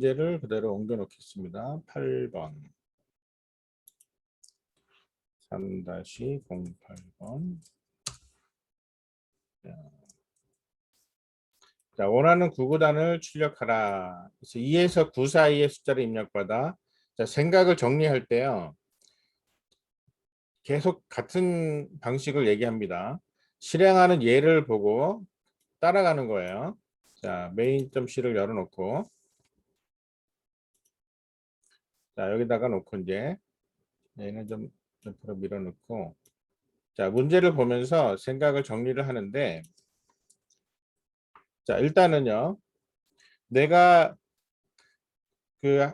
문제를 그대로 옮겨 놓겠습니다. 8번. 3-08번. 자, 원하는 구구단을 출력하라. 그래서 2에서 9 사이의 숫자를 입력받아. 자, 생각을 정리할 때요. 계속 같은 방식을 얘기합니다. 실행하는 예를 보고 따라가는 거예요. 자, main.c를 열어놓고, 자, 여기다가 놓고 이제 얘는 좀 옆으로 밀어놓고, 자, 문제를 보면서 생각을 정리를 하는데, 자, 일단은요, 내가 그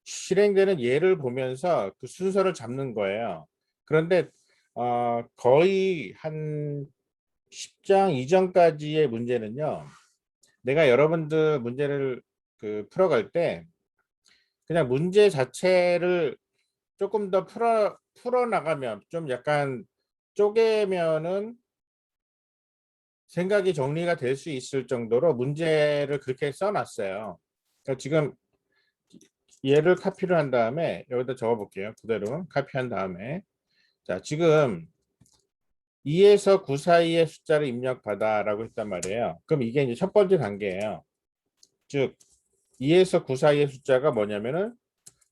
실행되는 예를 보면서 그 순서를 잡는 거예요. 그런데 거의 한 10장 이전까지의 문제는요, 내가 여러분들 문제를 풀어갈 때 그냥 문제 자체를 조금 더 풀어나가면 좀 약간 쪼개면은 생각이 정리가 될 수 있을 정도로 문제를 그렇게 써놨어요. 그러니까 지금 얘를 카피를 한 다음에 여기다 적어 볼게요. 그대로 카피한 다음에, 자, 지금 2에서 9 사이의 숫자를 입력받아 라고 했단 말이에요. 그럼 이게 이제 첫 번째 단계예요. 즉 2에서 9 사이의 숫자가 뭐냐면은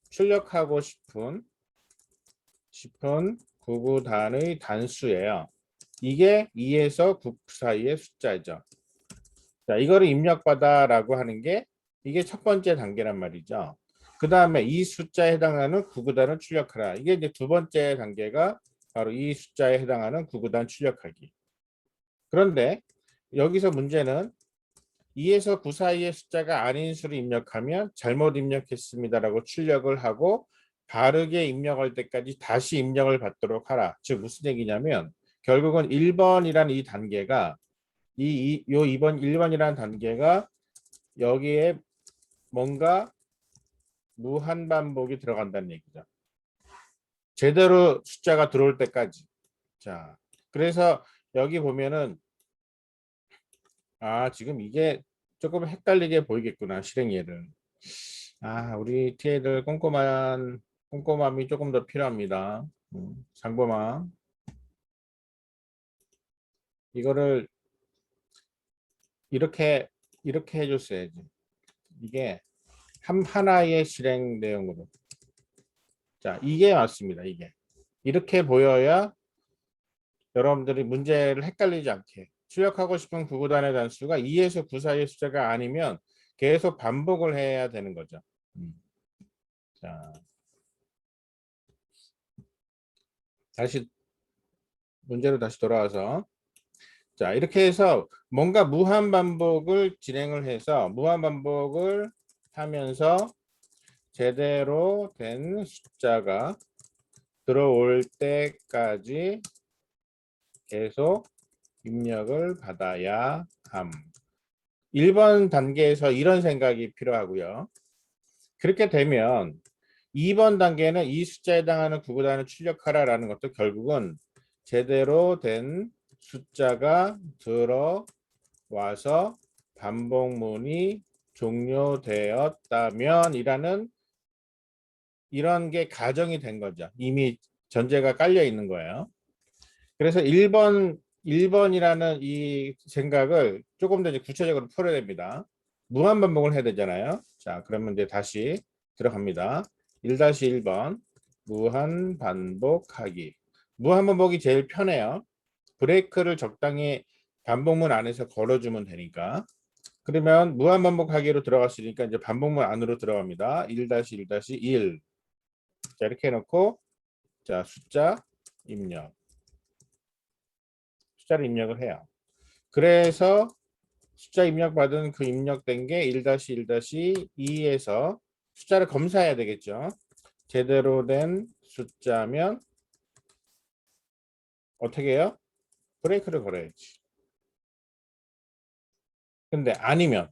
출력하고 싶은 구구단의 단수예요. 이게 2에서 9 사이의 숫자죠. 자, 이거를 입력받아 라고 하는 게 이게 첫 번째 단계란 말이죠. 그 다음에 이 숫자에 해당하는 구구단을 출력하라. 이게 이제 두 번째 단계가 바로 이 숫자에 해당하는 구구단 출력하기. 그런데 여기서 문제는 2에서 9 사이의 숫자가 아닌 수를 입력하면 잘못 입력했습니다라고 출력을 하고 바르게 입력할 때까지 다시 입력을 받도록 하라. 즉 무슨 얘기냐면 결국은 1번이라는 이 단계가 요 2번 1번이라는 단계가 여기에 뭔가 무한 반복이 들어간다는 얘기죠. 제대로 숫자가 들어올 때까지. 자, 그래서 여기 보면은 지금 이게 조금 헷갈리게 보이겠구나. 실행 예를. 우리 TA들 꼼꼼함이 조금 더 필요합니다. 장범아. 이거를 이렇게 해줬어야지. 이게 하나의 실행 내용으로. 자, 이게 맞습니다. 이게. 이렇게 보여야 여러분들이 문제를 헷갈리지 않게. 출력하고 싶은 구구단의 단수가 2에서 9 사이의 숫자가 아니면 계속 반복을 해야 되는 거죠. 자, 다시 문제로 다시 돌아와서, 자, 이렇게 해서 뭔가 무한 반복을 진행을 해서 무한 반복을 하면서 제대로 된 숫자가 들어올 때까지 계속 입력을 받아야 함. 1번 단계에서 이런 생각이 필요하고요. 그렇게 되면 2번 단계는 이 숫자에 해당하는 구구단을 출력하라라는 것도 결국은 제대로 된 숫자가 들어와서 반복문이 종료되었다면 이라는 이런 게 가정이 된 거죠. 이미 전제가 깔려 있는 거예요. 그래서 1번이라는 이 생각을 조금 더 이제 구체적으로 풀어야 됩니다. 무한 반복을 해야 되잖아요. 자, 그러면 이제 다시 들어갑니다. 1-1번 무한 반복하기. 무한 반복이 제일 편해요. 브레이크를 적당히 반복문 안에서 걸어주면 되니까. 그러면 무한 반복하기로 들어갔으니까 이제 반복문 안으로 들어갑니다. 1-1-1. 자, 이렇게 해놓고, 자, 숫자를 입력을 해요. 그래서 숫자 입력받은 그 입력된 게 1-1-2에서 숫자를 검사해야 되겠죠. 제대로 된 숫자면 어떻게 해요? 브레이크를 걸어야지. 근데 아니면,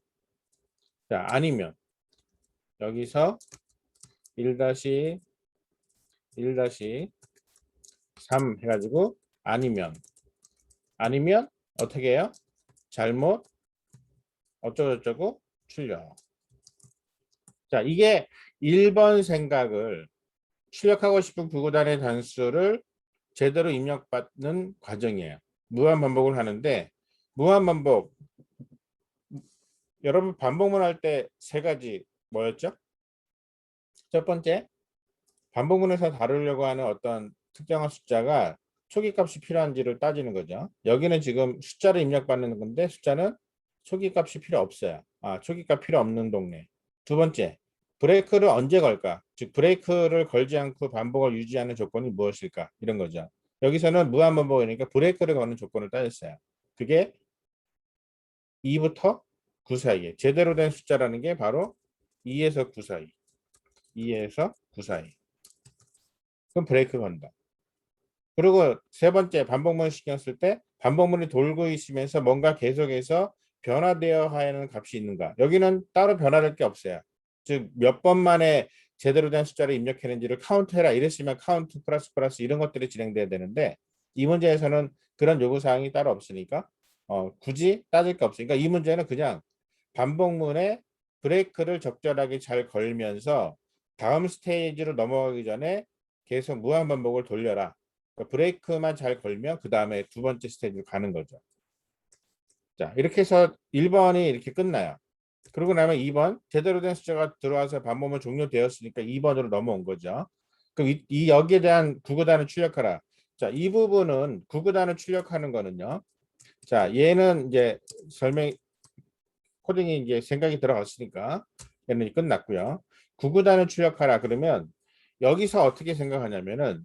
자, 아니면 여기서 1-1-3 해가지고 아니면 어떻게 해요? 잘못 어쩌고저쩌고 출력. 자, 이게 1번 생각을 출력하고 싶은 구구단의 단수를 제대로 입력받는 과정이에요. 무한 반복을 하는데 무한 반복 여러분 반복문 할 때 세 가지 뭐였죠? 첫 번째 반복문에서 다루려고 하는 어떤 특정한 숫자가 초기값이 필요한지를 따지는 거죠. 여기는 지금 숫자를 입력받는 건데 숫자는 초기값이 필요 없어요. 초기값 필요 없는 동네. 두 번째, 브레이크를 언제 걸까? 즉 브레이크를 걸지 않고 반복을 유지하는 조건이 무엇일까? 이런 거죠. 여기서는 무한반복이니까 브레이크를 거는 조건을 따졌어요. 그게 2부터 9 사이에 제대로 된 숫자라는 게 바로 2에서 9 사이. 2에서 9 사이. 그럼 브레이크 건다. 그리고 세 번째 반복문 신경 쓸 때 반복문이 돌고 있으면서 뭔가 계속해서 변화되어 하는 값이 있는가. 여기는 따로 변화될 게 없어요. 즉 몇 번 만에 제대로 된 숫자를 입력했는지를 카운트해라 이랬으면 카운트 플러스 플러스 이런 것들이 진행돼야 되는데 이 문제에서는 그런 요구사항이 따로 없으니까 굳이 따질 게 없으니까 이 문제는 그냥 반복문에 브레이크를 적절하게 잘 걸면서 다음 스테이지로 넘어가기 전에 계속 무한반복을 돌려라. 그러니까 브레이크만 잘 걸면 그 다음에 두 번째 스테이지로 가는 거죠. 자, 이렇게 해서 1번이 이렇게 끝나요. 그러고 나면 2번 제대로 된 숫자가 들어와서 반복문 종료되었으니까 2번으로 넘어온 거죠. 그럼 이 여기에 대한 구구단을 출력하라. 자, 이 부분은 구구단을 출력하는 거는요. 자, 얘는 이제 설명 코딩이 이제 생각이 들어갔으니까 얘는 끝났고요. 구구단을 출력하라 그러면 여기서 어떻게 생각하냐면은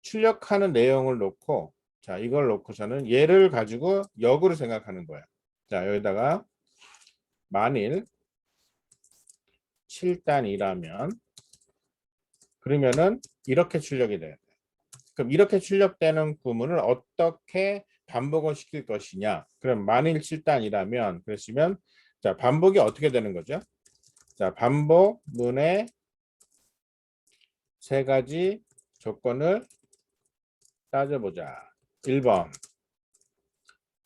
출력하는 내용을 놓고 자 이걸 놓고서는 얘를 가지고 역으로 생각하는 거야. 자 여기다가 만일 7단이라면 그러면은 이렇게 출력이 돼요. 그럼 이렇게 출력되는 구문을 어떻게 반복을 시킬 것이냐. 그럼 만일 7단이라면 그랬으면 자 반복이 어떻게 되는 거죠? 자 반복문의 세 가지 조건을 따져보자. 1번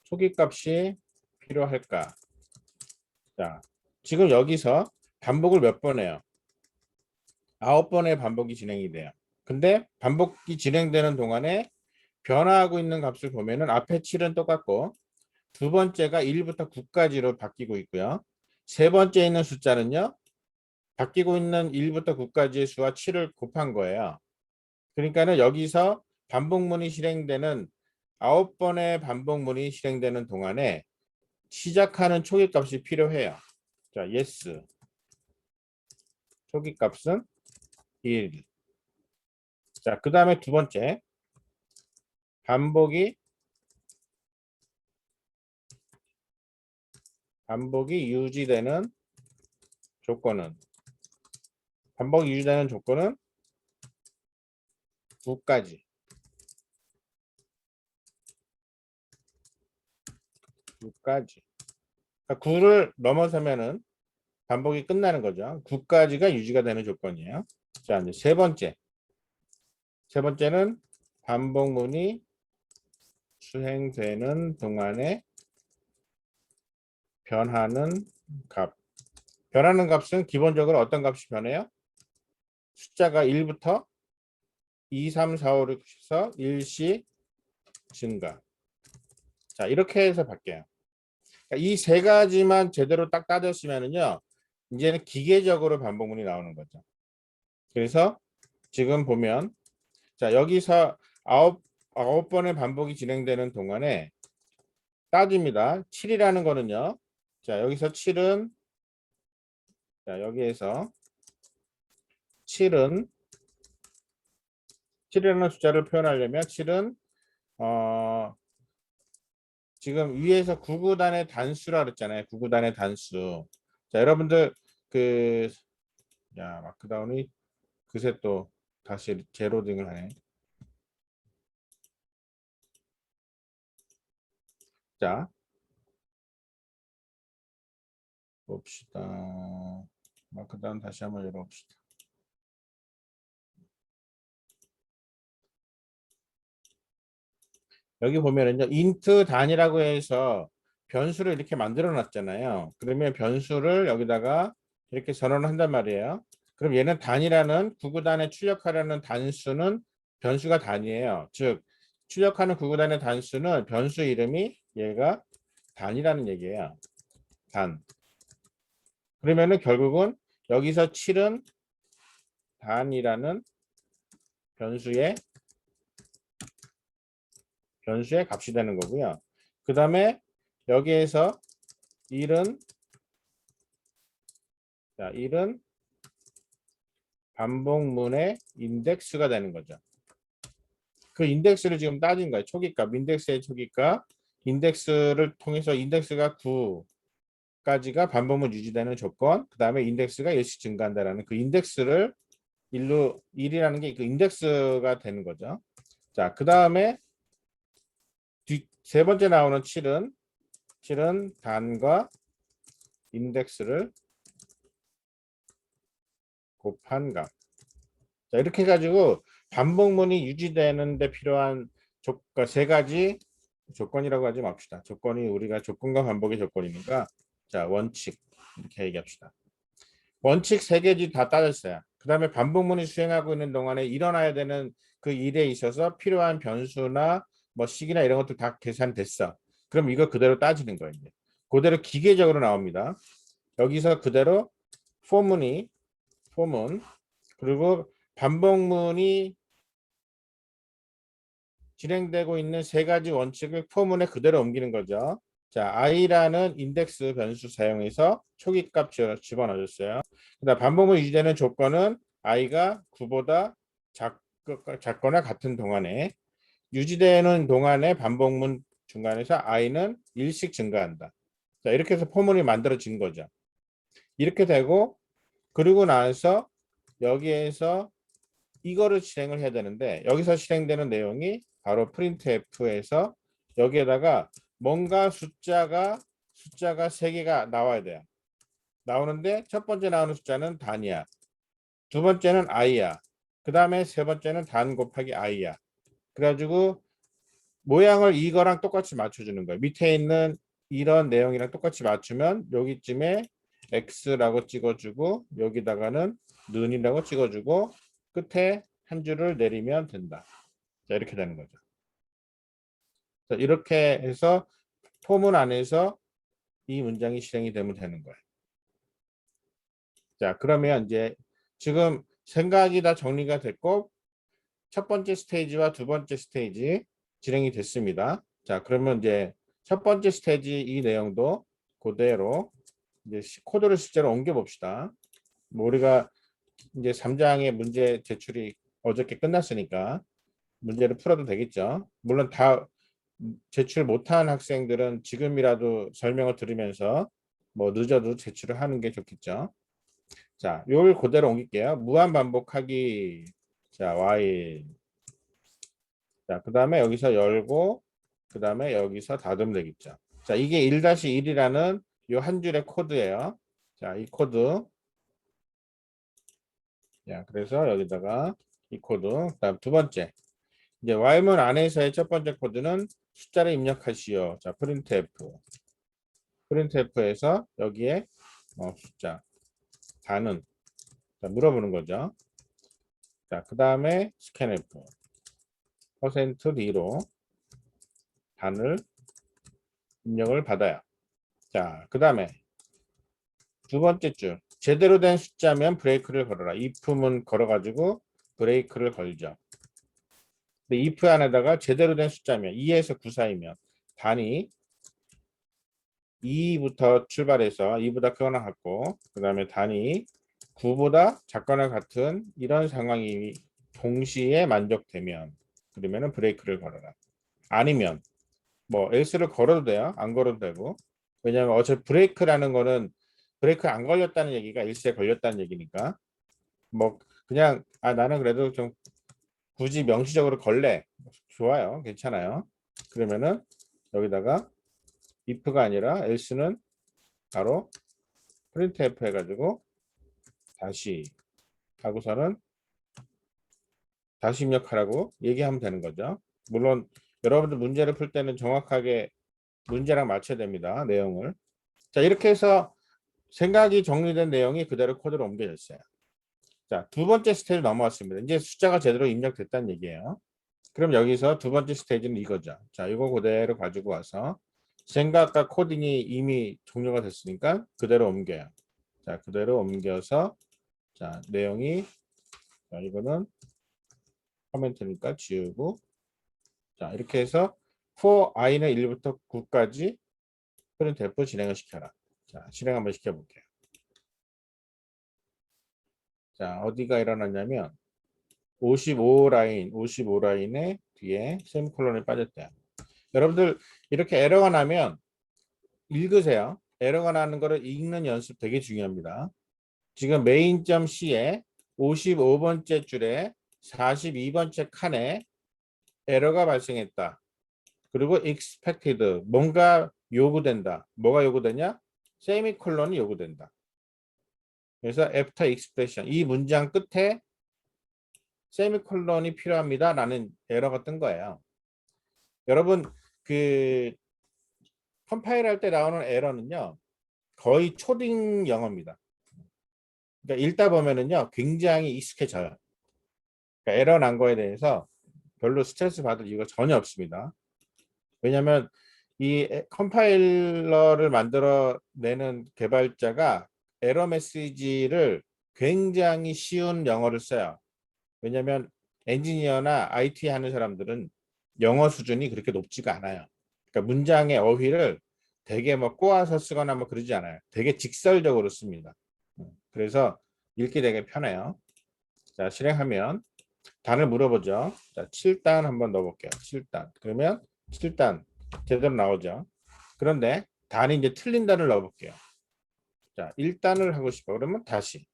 초기값이 필요할까? 자, 지금 여기서 반복을 몇 번 해요? 9번의 반복이 진행이 돼요. 근데 반복이 진행되는 동안에 변화하고 있는 값을 보면은 앞에 7은 똑같고 두 번째가 1부터 9까지로 바뀌고 있고요. 세 번째 있는 숫자는요. 바뀌고 있는 1부터 9까지의 수와 7을 곱한 거예요. 그러니까는 여기서 반복문이 실행되는 9번의 반복문이 실행되는 동안에 시작하는 초기값이 필요해요. 자, yes. 초기값은 1. 자, 그 다음에 두 번째. 반복이 유지되는 조건은 반복이 유지되는 조건은 9까지. 9까지. 그러니까 9를 넘어서면은 반복이 끝나는 거죠. 9까지가 유지가 되는 조건이에요. 자, 이제 세 번째. 세 번째는 반복문이 수행되는 동안에 변하는 값. 변하는 값은 기본적으로 어떤 값이 변해요? 숫자가 1부터 2, 3, 4, 5, 6에서 일시 증가. 자, 이렇게 해서 바뀌어요. 그러니까 이 세 가지만 제대로 딱 따졌으면은요, 이제는 기계적으로 반복문이 나오는 거죠. 그래서 지금 보면, 자, 여기서 아홉 번의 반복이 진행되는 동안에 따집니다. 7이라는 거는요, 자, 여기서 7은, 자, 여기에서 7은, 7이라는 숫자를 표현하려면 7은, 지금 위에서 구구단의 단수라 그랬잖아요. 구구단의 단수. 자, 여러분들 그 마크다운이 그새 또 다시 재로딩을 하네. 자, 봅시다. 마크다운 다시 한번 열어봅시다. 여기 보면은요, 인트 단이라고 해서 변수를 이렇게 만들어 놨잖아요. 그러면 변수를 여기다가 이렇게 전원을 한단 말이에요. 그럼 얘는 단이라는 구구단에 출력하려는 단수는 변수가 단이에요. 즉 출력하는 구구단의 단수는 변수 이름이 얘가 단이라는 얘기예요. 단. 그러면은 결국은 여기서 7은 단이라는 변수의 값이 되는 거고요. 그 다음에 여기에서 1은 1은 반복문의 인덱스가 되는 거죠. 그 인덱스를 지금 따진 거예요. 초기값, 인덱스의 초기값, 인덱스를 통해서 인덱스가 9까지가 반복문 유지되는 조건, 그 다음에 인덱스가 1씩 증가한다라는 그 인덱스를 1이라는 게 그 인덱스가 되는 거죠. 자, 그 다음에 세 번째 나오는 7은 단과 인덱스를 곱한 값. 자, 이렇게 해가지고 반복문이 유지되는데 필요한 세 가지 조건이라고 하지 맙시다. 조건이 우리가 조건과 반복의 조건이니까 자 원칙 이렇게 얘기합시다. 원칙 세 개지 다 따졌어요. 그 다음에 반복문이 수행하고 있는 동안에 일어나야 되는 그 일에 있어서 필요한 변수나 뭐 식이나 이런 것들 다 계산됐어. 그럼 이거 그대로 따지는 거예요. 그대로 기계적으로 나옵니다. 여기서 그대로 포문 그리고 반복문이 진행되고 있는 세 가지 원칙을 포문에 그대로 옮기는 거죠. 자, i라는 인덱스 변수 사용해서 초기값 집어넣어줬어요. 그다음 반복문 유지되는 조건은 i가 9보다 작거나 같은 동안에 유지되는 동안에 반복문 중간에서 i는 1씩 증가한다. 자, 이렇게 해서 포문이 만들어진 거죠. 이렇게 되고 그리고 나서 여기에서 이거를 실행을 해야 되는데 여기서 실행되는 내용이 바로 printf에서 여기에다가 뭔가 숫자가 3개가 나와야 돼요. 나오는데 첫 번째 나오는 숫자는 단이야. 두 번째는 i야. 그 다음에 세 번째는 단 곱하기 i야. 그래가지고 모양을 이거랑 똑같이 맞춰주는 거예요. 밑에 있는 이런 내용이랑 똑같이 맞추면 여기쯤에 x라고 찍어주고 여기다가는 는이라고 찍어주고 끝에 한 줄을 내리면 된다. 자, 이렇게 되는 거죠. 자, 이렇게 해서 포문 안에서 이 문장이 실행이 되면 되는 거예요. 자, 그러면 이제 지금 생각이 다 정리가 됐고 첫 번째 스테이지와 두 번째 스테이지 진행이 됐습니다. 자, 그러면 이제 첫 번째 스테이지 이 내용도 그대로 이제 코드를 실제로 옮겨 봅시다. 뭐 우리가 이제 3장의 문제 제출이 어저께 끝났으니까 문제를 풀어도 되겠죠. 물론 다 제출 못한 학생들은 지금이라도 설명을 들으면서 뭐 늦어도 제출을 하는 게 좋겠죠. 자, 요걸 그대로 옮길게요. 무한 반복하기. 자, while. 자, 그 다음에 여기서 열고, 그 다음에 여기서 닫으면 되겠죠. 자, 이게 1-1이라는 요 한 줄의 코드예요. 자, 이 코드. 자, 그래서 여기다가 이 코드. 그다음 두 번째. 이제 while문 안에서의 첫 번째 코드는 숫자를 입력하시오. 자, printf에서 여기에 숫자 단은 자, 물어보는 거죠. 자, 그 다음에 scanf %d로 단을 입력을 받아요. 자, 그 다음에 두 번째 줄 제대로 된 숫자면 브레이크를 걸어라. if문 걸어가지고 브레이크를 걸죠. 근데 if 안에다가 제대로 된 숫자면 2에서 9 사이면 단이 2부터 출발해서 2보다 크거나 같고 그 다음에 단이 9보다 작거나 같은 이런 상황이 동시에 만족되면 그러면은 브레이크를 걸어라. 아니면 뭐 else를 걸어도 돼요. 안 걸어도 되고. 왜냐하면 어차피 브레이크라는 거는 브레이크 안 걸렸다는 얘기가 일시에 걸렸다는 얘기니까 뭐 그냥 나는 그래도 좀 굳이 명시적으로 걸래. 좋아요. 괜찮아요. 그러면은 여기다가 if가 아니라 else는 바로 printf 해가지고 다시 하고서는 다시 입력하라고 얘기하면 되는 거죠. 물론 여러분들 문제를 풀 때는 정확하게 문제랑 맞춰야 됩니다. 내용을. 자, 이렇게 해서 생각이 정리된 내용이 그대로 코드로 옮겨졌어요. 자, 두 번째 스테이지 넘어왔습니다. 이제 숫자가 제대로 입력됐다는 얘기예요. 그럼 여기서 두 번째 스테이지는 이거죠. 자, 이거 그대로 가지고 와서 생각과 코딩이 이미 종료가 됐으니까 그대로 옮겨요. 자, 그대로 옮겨서 자, 내용이 자, 이거는 코멘트니까 지우고 자, 이렇게 해서 for i는 1부터 9까지 프린트F 진행을 시켜라. 자, 실행 한번 시켜볼게요. 자, 어디가 일어났냐면 55라인에 뒤에 세미콜론이 빠졌대요. 여러분들 이렇게 에러가 나면 읽으세요. 에러가 나는 거를 읽는 연습 되게 중요합니다. 지금 main.c에 55번째 줄에 42번째 칸에 에러가 발생했다. 그리고 expected 뭔가 요구된다. 뭐가 요구되냐? 세미콜론이 요구된다. 그래서 after expression 이 문장 끝에 세미콜론이 필요합니다. 라는 에러가 뜬 거예요. 여러분 그 컴파일 할 때 나오는 에러는요. 거의 초딩 영어입니다. 그러니까 읽다 보면은요. 굉장히 익숙해져요. 그러니까 에러 난 거에 대해서 별로 스트레스 받을 이유가 전혀 없습니다. 왜냐하면 이 컴파일러를 만들어내는 개발자가 에러 메시지를 굉장히 쉬운 영어를 써요. 왜냐하면 엔지니어나 IT 하는 사람들은 영어 수준이 그렇게 높지가 않아요. 그러니까 문장의 어휘를 되게 뭐 꼬아서 쓰거나 뭐 그러지 않아요. 되게 직설적으로 씁니다. 그래서 읽기 되게 편해요. 자, 실행하면 단을 물어보죠. 자, 7단 한번 넣어볼게요. 7단. 그러면 7단 제대로 나오죠. 그런데 단이 이제 틀린 단을 넣어볼게요. 자, 1단을 하고 싶어. 그러면 다시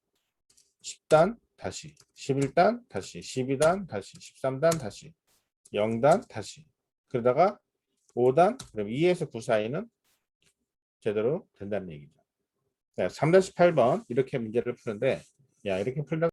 10단 다시 11단 다시 12단 다시 13단 다시 0단 다시 그러다가 5단 그럼 2에서 9 사이는 제대로 된다는 얘기죠. 3-8번 이렇게 문제를 푸는데 야 이렇게 풀다